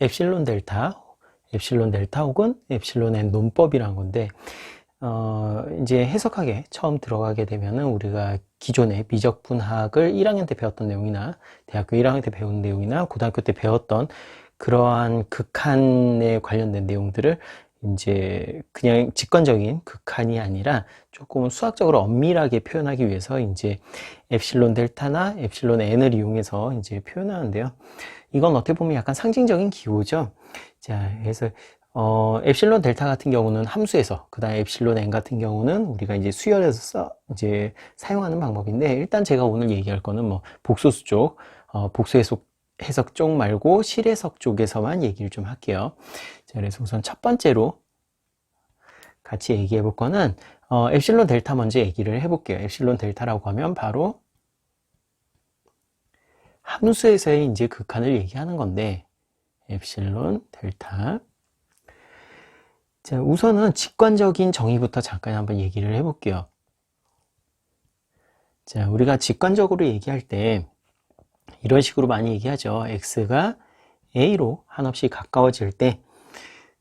엡실론 델타 혹은 엡실론 N 논법이라는 건데, 이제 해석하게 처음 들어가게 되면은 우리가 기존의 미적분학을 1학년 때 배웠던 내용이나 대학교 1학년 때 배운 내용이나 고등학교 때 배웠던 그러한 극한에 관련된 내용들을 이제 그냥 직관적인 극한이 아니라 조금 수학적으로 엄밀하게 표현하기 위해서 이제 엡실론 델타나 엡실론 N을 이용해서 이제 표현하는데요. 이건 어떻게 보면 약간 상징적인 기호죠. 자, 그래서 엡실론 델타 같은 경우는 함수에서, 그 다음에 엡실론 N 같은 경우는 우리가 이제 수열에서 이제 사용하는 방법인데, 일단 제가 오늘 얘기할 거는 뭐 복소수 쪽, 복수 해석 쪽 말고 실해석 쪽에서만 얘기를 좀 할게요. 자, 그래서 우선 첫 번째로 같이 얘기해 볼 거는 엡실론 델타 먼저 얘기를 해볼게요. 엡실론 델타라고 하면 바로 함수에서의 이제 극한을 얘기하는 건데, 엡실론 델타. 자, 우선은 직관적인 정의부터 잠깐 한번 얘기를 해볼게요. 자, 우리가 직관적으로 얘기할 때 이런 식으로 많이 얘기하죠. x가 a로 한없이 가까워질 때,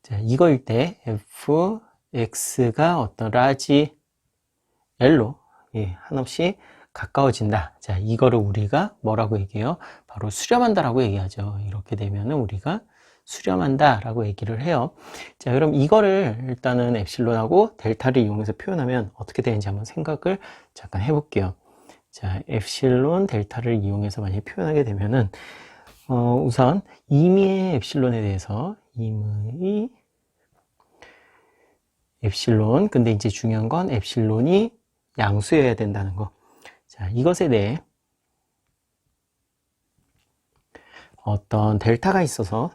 자, 이거일 때 fx가 어떤 라지 l로 한없이 가까워진다. 자, 이거를 우리가 뭐라고 얘기해요? 바로 수렴한다라고 얘기하죠. 이렇게 되면은 우리가 수렴한다라고 얘기를 해요. 자, 그럼 이거를 일단은 엡실론하고 델타를 이용해서 표현하면 어떻게 되는지 한번 생각을 잠깐 해볼게요. 자, 엡실론 델타를 이용해서 만약에 표현하게 되면은 우선 임의의 엡실론에 대해서 임의 엡실론, 근데 이제 중요한 건 엡실론이 양수여야 된다는 거. 자, 이것에 대해 어떤 델타가 있어서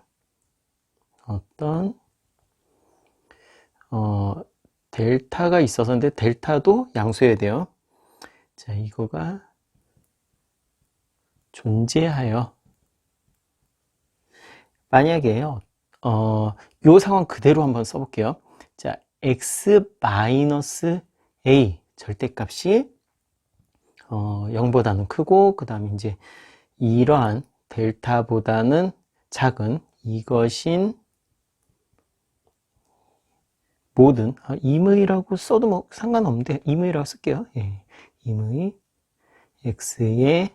델타가 있어서 근데 델타도 양수여야 돼요. 자, 이거가 존재하여 만약에 요 상황 그대로 한번 써볼게요. 자, x-a 절대값이 0보다는 크고 그 다음에 이제 이러한 델타보다는 작은 이것인 모든 임의라고 써도 뭐 상관없는데 임의라고 쓸게요. 예, 임의 x에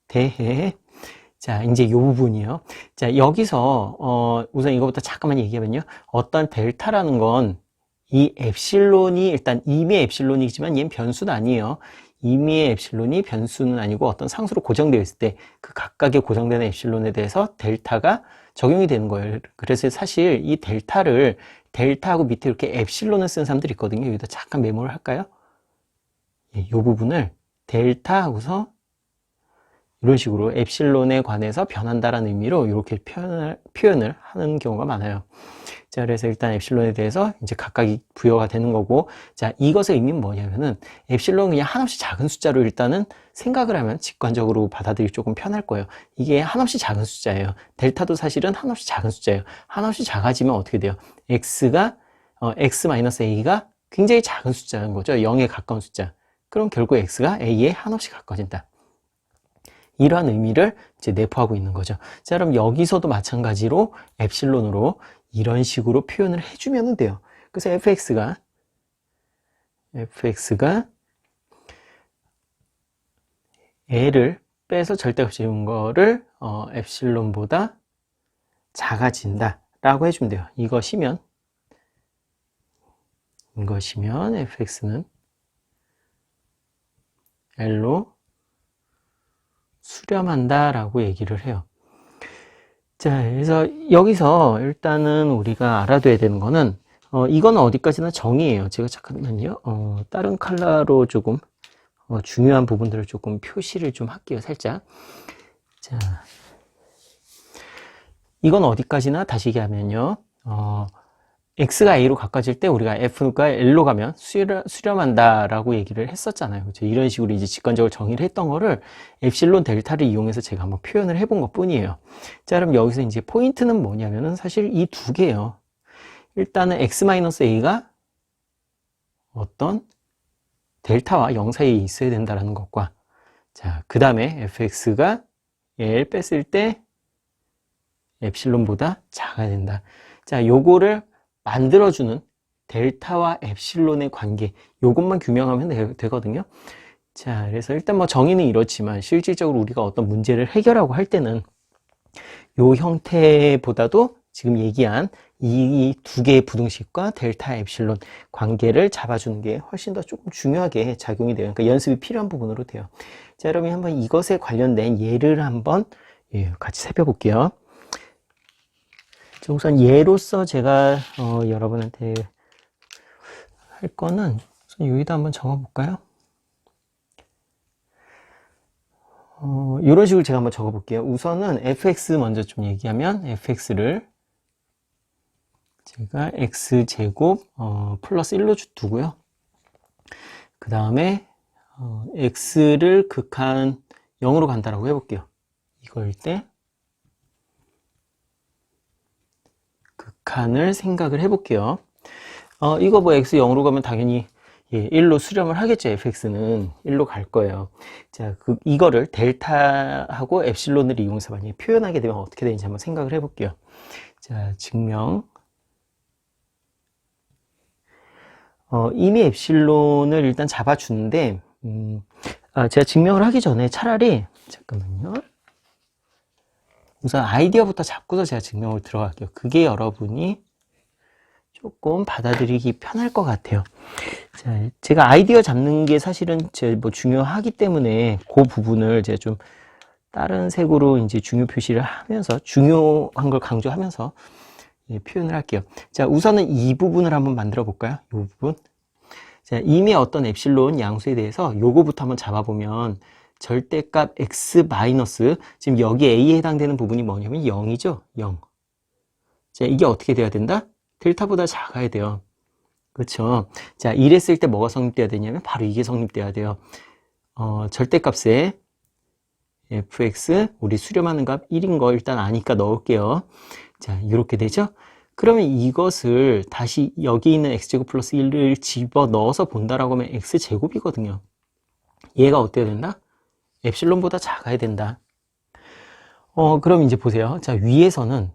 대해 자, 이제 이 부분이요. 자, 여기서 우선 이거부터 잠깐만 얘기하면요. 어떤 델타라는 건 이 엡실론이 일단 임의 엡실론이지만 얘는 변수는 아니에요. 임의의 엡실론이 변수는 아니고 어떤 상수로 고정되어 있을 때 그 각각의 고정되는 엡실론에 대해서 델타가 적용이 되는 거예요. 그래서 사실 이 델타하고 밑에 이렇게 엡실론을 쓰는 사람들이 있거든요. 여기다 잠깐 메모를 할까요? 예, 이 부분을 델타하고서 이런 식으로 엡실론에 관해서 변한다라는 의미로 이렇게 표현을 하는 경우가 많아요. 자, 그래서 일단 엡실론에 대해서 이제 각각이 부여가 되는 거고, 자, 이것의 의미는 뭐냐면은 엡실론은 그냥 한없이 작은 숫자로 일단은 생각을 하면 직관적으로 받아들이기 조금 편할 거예요. 이게 한없이 작은 숫자예요. 델타도 사실은 한없이 작은 숫자예요. 한없이 작아지면 어떻게 돼요? x-a가 굉장히 작은 숫자인 거죠. 0에 가까운 숫자. 그럼 결국 x가 a에 한없이 가까워진다. 이러한 의미를 이제 내포하고 있는 거죠. 자, 그럼 여기서도 마찬가지로 엡실론으로 이런 식으로 표현을 해주면 돼요. 그래서 fx가 a를 빼서 절대값 지운 거를 엡실론보다 작아진다 라고 해주면 돼요. 이것이면 fx는 l로 수렴한다 라고 얘기를 해요. 자, 그래서 여기서 일단은 우리가 알아둬야 되는 거는 이건 어디까지나 정의예요. 제가 잠깐만요. 다른 컬러로 조금 중요한 부분들을 조금 표시를 좀 할게요. 살짝. 자, 이건 어디까지나 다시 얘기하면요. x가 a로 가까워질 때 우리가 f가 l로 가면 수렴한다 라고 얘기를 했었잖아요. 그렇죠? 이런 식으로 이제 직관적으로 정의를 했던 거를 엡실론 델타를 이용해서 제가 한번 표현을 해본 것 뿐이에요. 자, 그럼 여기서 이제 포인트는 뭐냐면은 사실 이 두 개예요. 일단은 x-a가 어떤 델타와 0 사이에 있어야 된다는 것과, 자, 그 다음에 fx가 얘를 뺐을 때 엡실론보다 작아야 된다. 자, 요거를 만들어주는 델타와 엡실론의 관계, 요것만 규명하면 되거든요. 자, 그래서 일단 뭐 정의는 이렇지만 실질적으로 우리가 어떤 문제를 해결하고 할 때는 요 형태보다도 지금 얘기한 이 두 개의 부등식과 델타 엡실론 관계를 잡아주는 게 훨씬 더 조금 중요하게 작용이 돼요. 그러니까 연습이 필요한 부분으로 돼요. 자, 여러분 한번 이것에 관련된 예를 한번 같이 살펴볼게요. 우선 예로서 제가 여러분한테 할 거는 우선 여기다 한번 적어볼까요? 이런 식으로 제가 한번 적어볼게요. 우선은 fx 먼저 좀 얘기하면 fx를 제가 x제곱 플러스 1로 두고요. 그 다음에 x를 극한 0으로 간다라고 해볼게요. 이걸 때 극한을 생각을 해볼게요. 이거 뭐 x 0으로 가면 당연히 1로 수렴을 하겠죠. fx는 1로 갈 거예요. 자, 이거를 델타하고 엡실론을 이용해서 만약에 표현하게 되면 어떻게 되는지 한번 생각을 해볼게요. 자, 증명. 이미 엡실론을 일단 잡아주는데, 제가 증명을 하기 전에 차라리, 잠깐만요. 우선 아이디어부터 잡고서 제가 증명을 들어갈게요. 그게 여러분이 조금 받아들이기 편할 것 같아요. 자, 제가 아이디어 잡는 게 사실은 뭐 중요하기 때문에 그 부분을 제가 좀 다른 색으로 이제 중요 표시를 하면서 중요한 걸 강조하면서 표현을 할게요. 자, 우선은 이 부분을 한번 만들어 볼까요? 이 부분. 자, 이미 어떤 엡실론 양수에 대해서 요거부터 한번 잡아보면 절대값 x 마이너스, 지금 여기 a에 해당되는 부분이 뭐냐면 0이죠. 0. 자, 이게 어떻게 돼야 된다? 델타보다 작아야 돼요. 그렇죠? 자, 이랬을 때 뭐가 성립돼야 되냐면 바로 이게 성립돼야 돼요. 절대값에 fx, 우리 수렴하는 값 1인 거 일단 아니까 넣을게요. 자, 이렇게 되죠? 그러면 이것을 다시 여기 있는 x제곱 플러스 1을 집어 넣어서 본다라고 하면 x제곱이거든요. 얘가 어때야 된다? 엡실론보다 작아야 된다. 그럼 이제 보세요. 자, 위에서는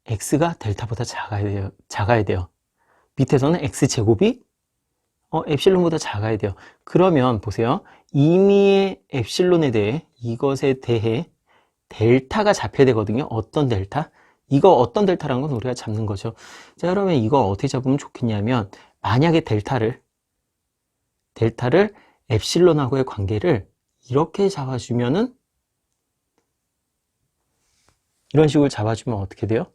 x가 델타보다 작아야 돼요. 밑에서는 x제곱이 엡실론보다 작아야 돼요. 그러면 보세요. 이미의 엡실론에 대해, 이것에 대해 델타가 잡혀야 되거든요. 어떤 델타? 이거 어떤 델타라는 건 우리가 잡는 거죠. 자, 그러면 이거 어떻게 잡으면 좋겠냐면, 만약에 델타를 엡실론하고의 관계를 이렇게 잡아주면은, 이런 식으로 잡아주면 어떻게 돼요?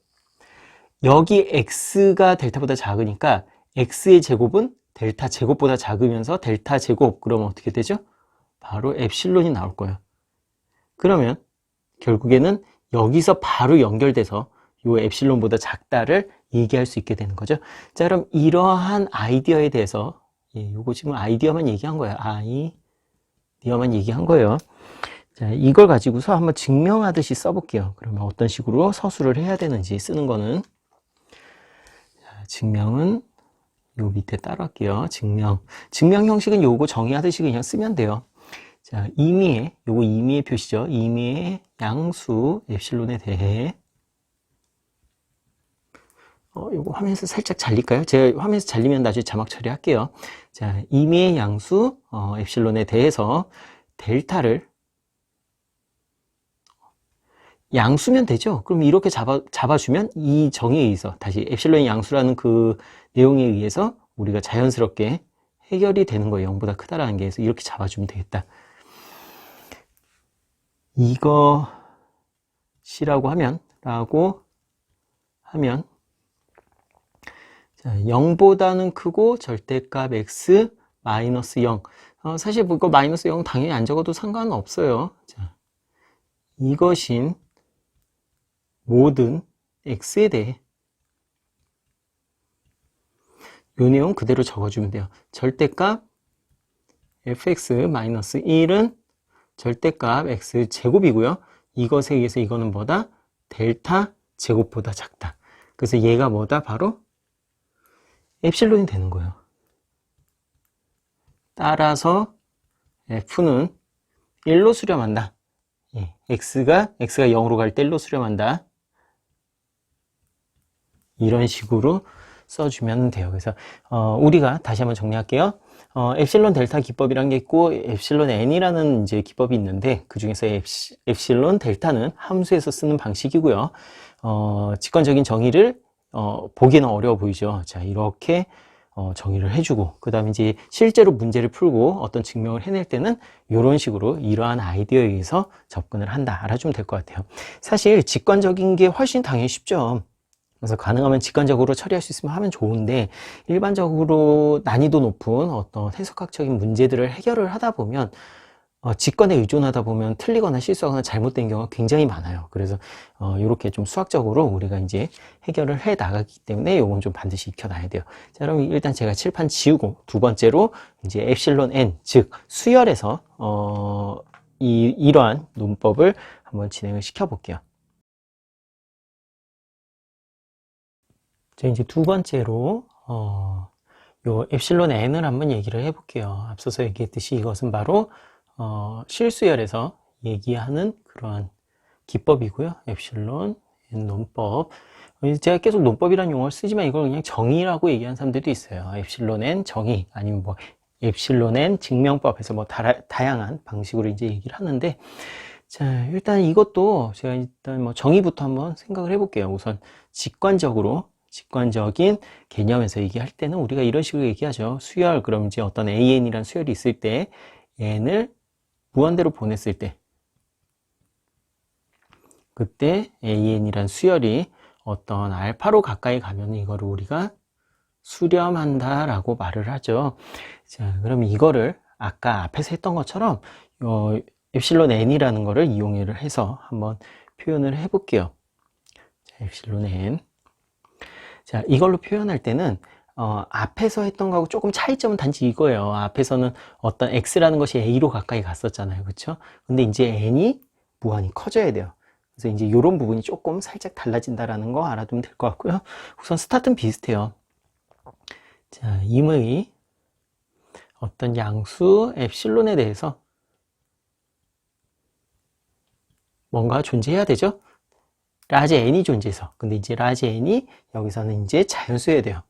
여기 x가 델타보다 작으니까 x의 제곱은 델타 제곱보다 작으면서 델타 제곱, 그러면 어떻게 되죠? 바로 엡실론이 나올 거예요. 그러면 결국에는 여기서 바로 연결돼서 요 엡실론보다 작다를 얘기할 수 있게 되는 거죠. 자, 그럼 이러한 아이디어에 대해서, 요거 지금 아이디어만 얘기한 거예요. 아이디어만 얘기한 거예요. 자, 이걸 가지고서 한번 증명하듯이 써볼게요. 그러면 어떤 식으로 서술을 해야 되는지 쓰는 거는. 자, 증명은 요 밑에 따라할게요. 증명 형식은 요거 정의하듯이 그냥 쓰면 돼요. 자, 요거 임의의 표시죠. 임의의 양수 엡실론에 대해. 요거 화면에서 살짝 잘릴까요? 제가 화면에서 잘리면 나중에 자막 처리할게요. 자, 임의의 양수 엡실론에 대해서 델타를 양수면 되죠. 그럼 이렇게 잡아주면 이 정의에 의해서 다시 엡실론이 양수라는 그 내용에 의해서 우리가 자연스럽게 해결이 되는 거예요. 0보다 크다라는 게. 해서 이렇게 잡아주면 되겠다. 이것이라고 하면 자, 0보다는 크고 절대값 x 마이너스 0. 사실 이거 마이너스 0 당연히 안 적어도 상관은 없어요. 자, 이것인 모든 x에 대해 이 내용 그대로 적어주면 돼요. 절대값 fx-1은 절대값 x제곱이고요. 이것에 의해서 이거는 뭐다? 델타 제곱보다 작다. 그래서 얘가 뭐다? 바로 엡실론이 되는 거예요. 따라서 f는 1로 수렴한다. x가 0으로 갈 때 1로 수렴한다. 이런 식으로 써주면 돼요. 그래서 우리가 다시 한번 정리할게요. 엡실론 델타 기법이란 게 있고 엡실론 n이라는 이제 기법이 있는데 그 중에서 엡실론 델타는 함수에서 쓰는 방식이고요. 직관적인 정의를 보기에는 어려워 보이죠. 자, 이렇게 정의를 해주고 그 다음에 이제 실제로 문제를 풀고 어떤 증명을 해낼 때는 이런 식으로 이러한 아이디어에 의해서 접근을 한다. 알아주면 될 것 같아요. 사실 직관적인 게 훨씬 당연히 쉽죠. 그래서 가능하면 직관적으로 처리할 수 있으면 하면 좋은데 일반적으로 난이도 높은 어떤 해석학적인 문제들을 해결을 하다 보면 직관에 의존하다 보면 틀리거나 실수하거나 잘못된 경우가 굉장히 많아요. 그래서 이렇게 좀 수학적으로 우리가 이제 해결을 해 나가기 때문에 이건 좀 반드시 익혀놔야 돼요. 자, 그럼 일단 제가 칠판 지우고 두 번째로 이제 엡실론 n, 즉 수열에서 이러한 논법을 한번 진행을 시켜 볼게요. 자, 이제 두 번째로 요 엡실론 n을 한번 얘기를 해볼게요. 앞서서 얘기했듯이 이것은 바로 실수열에서 얘기하는 그러한 기법이고요. 엡실론 n 논법. 제가 계속 논법이라는 용어를 쓰지만 이걸 그냥 정의라고 얘기하는 사람들도 있어요. 엡실론 n 정의 아니면 뭐 엡실론 n 증명법에서 뭐 다양한 방식으로 이제 얘기를 하는데, 자, 일단 이것도 제가 일단 뭐 정의부터 한번 생각을 해볼게요. 우선 직관적인 개념에서 얘기할 때는 우리가 이런 식으로 얘기하죠. 수열, 그럼 이제 어떤 AN이라는 수열이 있을 때 N을 무한대로 보냈을 때 그때 AN이라는 수열이 어떤 알파로 가까이 가면 이거를 우리가 수렴한다 라고 말을 하죠. 자, 그럼 이거를 아까 앞에서 했던 것처럼 엡실론 n이라는 거를 이용을 해서 한번 표현을 해 볼게요. 자, 엡실론 n. 자, 이걸로 표현할 때는 앞에서 했던 거하고 조금 차이점은 단지 이거예요. 앞에서는 어떤 x라는 것이 a로 가까이 갔었잖아요. 그렇죠? 근데 이제 n이 무한히 커져야 돼요. 그래서 이제 이런 부분이 조금 살짝 달라진다라는 거 알아두면 될 것 같고요. 우선 스타트는 비슷해요. 자, 임의 어떤 양수 엡실론에 대해서 뭔가 존재해야 되죠? 라지 n이 존재해서. 근데 이제 라지 n이 여기서는 이제 자연수여야 돼요.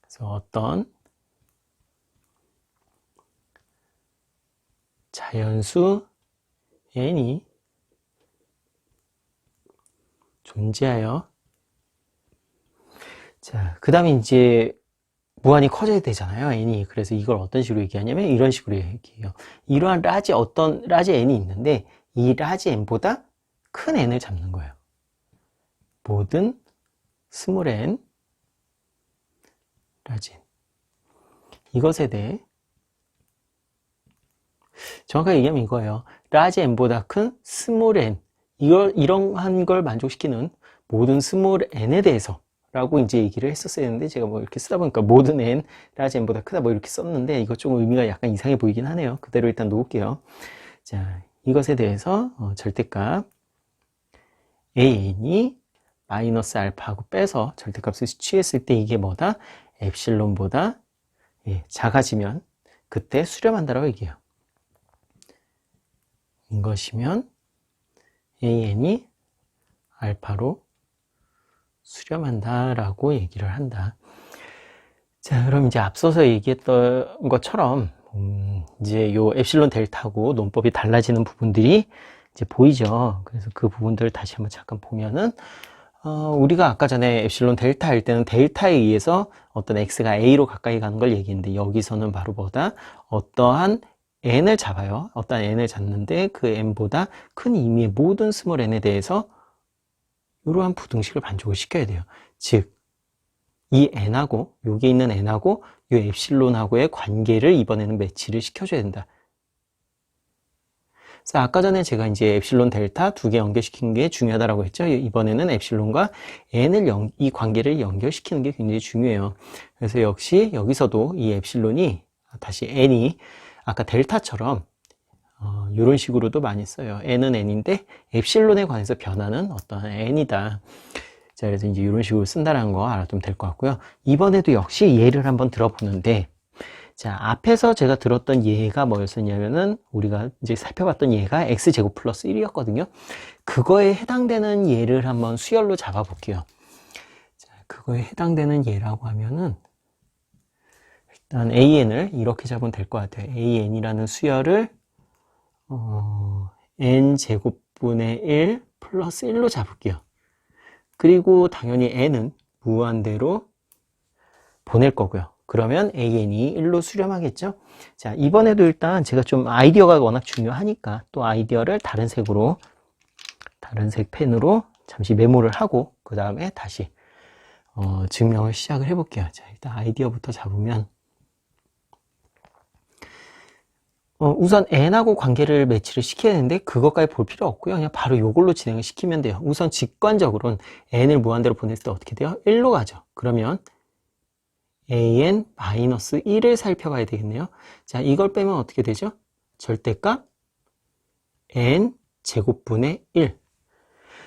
그래서 어떤 자연수 n이 존재하여, 자, 그 다음에 이제 무한히 커져야 되잖아요, n이. 그래서 이걸 어떤 식으로 얘기하냐면 이런 식으로 얘기해요. 이러한 라지 n이 있는데 이 라지 n보다 큰 n을 잡는 거예요. 모든 스몰 n 라지 n. 이것에 대해 정확하게 얘기하면 이거예요. 라지 n보다 큰 스몰 n, 이러한 걸 만족시키는 모든 스몰 n에 대해서 라고 이제 얘기를 했었어야 했는데 제가 뭐 이렇게 쓰다 보니까 모든 n, 라지 n보다 크다 뭐 이렇게 썼는데 이거 좀 의미가 약간 이상해 보이긴 하네요. 그대로 일단 놓을게요. 자, 이것에 대해서 절대값 an이 마이너스 알파하고 빼서 절대값을 취했을 때 이게 뭐다? 엡실론보다 작아지면 그때 수렴한다라고 얘기해요. 이것이면 an이 알파로 수렴한다라고 얘기를 한다. 자, 그럼 이제 앞서서 얘기했던 것처럼 이제 요 엡실론 델타하고 논법이 달라지는 부분들이 이제 보이죠. 그래서 그 부분들을 다시 한번 잠깐 보면은 우리가 아까 전에 엡실론 델타 할 때는 델타에 의해서 어떤 x가 a로 가까이 가는 걸 얘기했는데 여기서는 바로 뭐다? 어떠한 n을 잡아요. 어떠한 n을 잡는데 그 n보다 큰 의미의 모든 스몰 n에 대해서 이러한 부등식을 만족을 시켜야 돼요. 즉, 이 n하고 여기 있는 n하고 이 엡실론하고의 관계를 이번에는 매치를 시켜줘야 된다. 그래서 아까 전에 제가 이제 엡실론 델타 두 개 연결시키는 게 중요하다고 했죠. 이번에는 엡실론과 n을 이 관계를 연결시키는 게 굉장히 중요해요. 그래서 역시 여기서도 이 엡실론이 다시 n이 아까 델타처럼 이런 식으로도 많이 써요. n은 n인데 엡실론에 관해서 변하는 어떤 n이다. 자, 그래서 이제 이런 식으로 쓴다는 거 알아두면 될 것 같고요. 이번에도 역시 예를 한번 들어보는데, 자, 앞에서 제가 들었던 예가 뭐였었냐면은 우리가 이제 살펴봤던 예가 x제곱 플러스 1이었거든요. 그거에 해당되는 예를 한번 수열로 잡아볼게요. 자, 그거에 해당되는 예라고 하면은 일단 AN을 이렇게 잡으면 될 것 같아요. AN이라는 수열을 N제곱분의 1 플러스 1로 잡을게요. 그리고 당연히 N은 무한대로 보낼 거고요. 그러면 AN이 1로 수렴하겠죠? 자, 이번에도 일단 제가 좀 아이디어가 워낙 중요하니까 또 아이디어를 다른 색으로, 다른 색 펜으로 잠시 메모를 하고 그 다음에 다시 증명을 시작을 해볼게요. 자, 일단 아이디어부터 잡으면 우선 n하고 관계를 매치를 시켜야 되는데 그것까지 볼 필요 없고요. 그냥 바로 이걸로 진행을 시키면 돼요. 우선 직관적으로는 n을 무한대로 보냈을 때 어떻게 돼요? 1로 가죠. 그러면 an-1을 살펴봐야 되겠네요. 자, 이걸 빼면 어떻게 되죠? 절대값 n 제곱분의 1.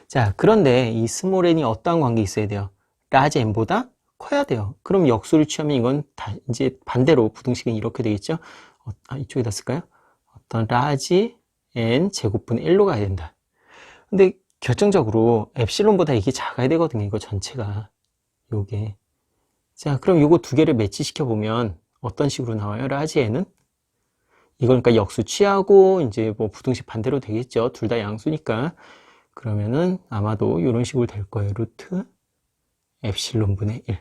자, 그런데 이 스몰 n이 어떠한 관계 있어야 돼요? 라지 n보다 커야 돼요. 그럼 역수를 취하면 이건 다 이제 반대로 부등식은 이렇게 되겠죠? 이쪽에다 쓸까요? 어떤 라지 n 제곱분의 1로 가야 된다. 근데 결정적으로 엡실론보다 이게 작아야 되거든요. 이거 전체가. 요게. 자, 그럼 요거 두 개를 매치시켜 보면 어떤 식으로 나와요? 라지 n은? 이걸 그러니까 역수 취하고 이제 뭐 부등식 반대로 되겠죠. 둘 다 양수니까. 그러면은 아마도 이런 식으로 될 거예요. 루트 엡실론분의 1.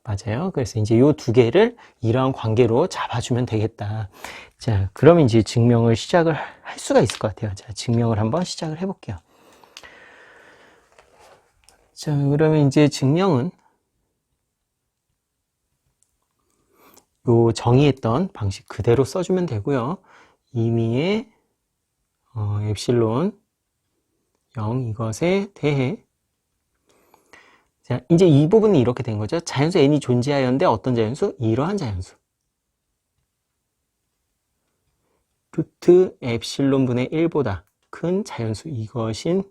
맞아요. 그래서 이제 요 두 개를 이러한 관계로 잡아주면 되겠다. 자, 그러면 이제 증명을 시작을 할 수가 있을 것 같아요. 자, 증명을 한번 시작을 해볼게요. 자, 그러면 이제 증명은 요 정의했던 방식 그대로 써주면 되고요. 임의의 엡실론 0 이것에 대해 자, 이제 이 부분이 이렇게 된 거죠. 자연수 n이 존재하였는데 어떤 자연수? 이러한 자연수. 루트 엡실론분의 1보다 큰 자연수. 이것인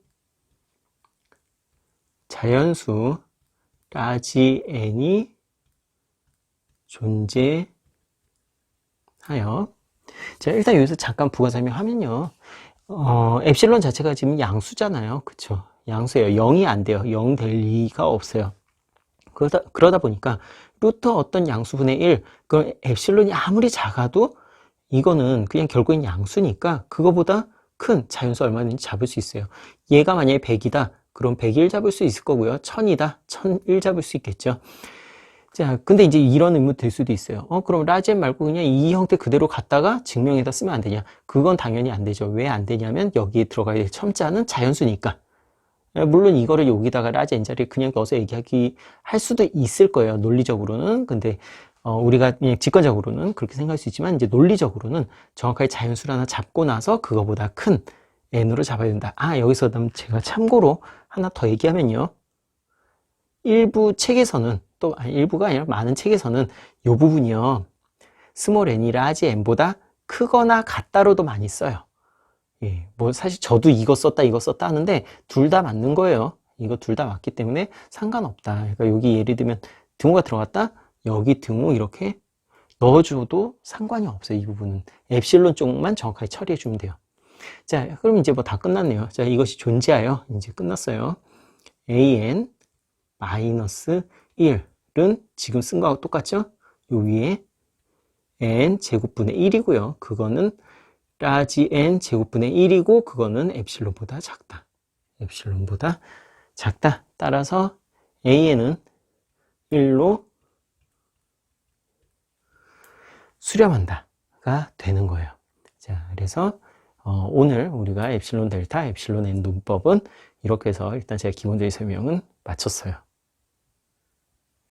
자연수 라지 n이 존재하여. 자, 일단 여기서 잠깐 부가 설명하면요. 엡실론 자체가 지금 양수잖아요. 그쵸? 양수예요. 0이 안 돼요. 0 될 리가 없어요. 그러다 보니까 루트 어떤 양수분의 1, 그럼 엡실론이 아무리 작아도 이거는 그냥 결국엔 양수니까 그거보다 큰 자연수 얼마든지 잡을 수 있어요. 얘가 만약에 100이다. 그럼 101 잡을 수 있을 거고요. 1000이다. 1001 잡을 수 있겠죠. 자, 근데 이제 이런 의문 들 수도 있어요. 그럼 라지 n 말고 그냥 이 형태 그대로 갖다가 증명에다 쓰면 안 되냐? 그건 당연히 안 되죠. 왜 안 되냐면 여기에 들어가야 될 첨자는 자연수니까. 물론 이거를 여기다가 라지 n 자리에 그냥 넣어서 할 수도 있을 거예요. 논리적으로는. 근데 우리가 그냥 직관적으로는 그렇게 생각할 수 있지만 이제 논리적으로는 정확하게 자연수를 하나 잡고 나서 그거보다 큰 n으로 잡아야 된다. 여기서 제가 참고로 하나 더 얘기하면요. 일부 책에서는 일부가 아니라 많은 책에서는 이 부분이요. 스몰 n이 라지 n보다 크거나 같다로도 많이 써요. 예, 뭐 사실 저도 이거 썼다 하는데 둘 다 맞는 거예요. 이거 둘 다 맞기 때문에 상관없다. 그러니까 여기 예를 들면 등호가 들어갔다. 여기 등호 이렇게 넣어줘도 상관이 없어요. 이 부분은 엡실론 쪽만 정확하게 처리해 주면 돼요. 자, 그럼 이제 뭐 다 끝났네요. 자, 이것이 존재하여 이제 끝났어요. an 마이너스 1은 지금 쓴 거하고 똑같죠? 요 위에 n 제곱분의 1이고요. 그거는 라지 n 제곱분의 1이고 그거는 엡실론보다 작다. 엡실론보다 작다. 따라서 an은 1로 수렴한다가 되는 거예요. 자, 그래서 오늘 우리가 엡실론 델타, 엡실론 n 논법은 이렇게 해서 일단 제가 기본적인 설명은 마쳤어요.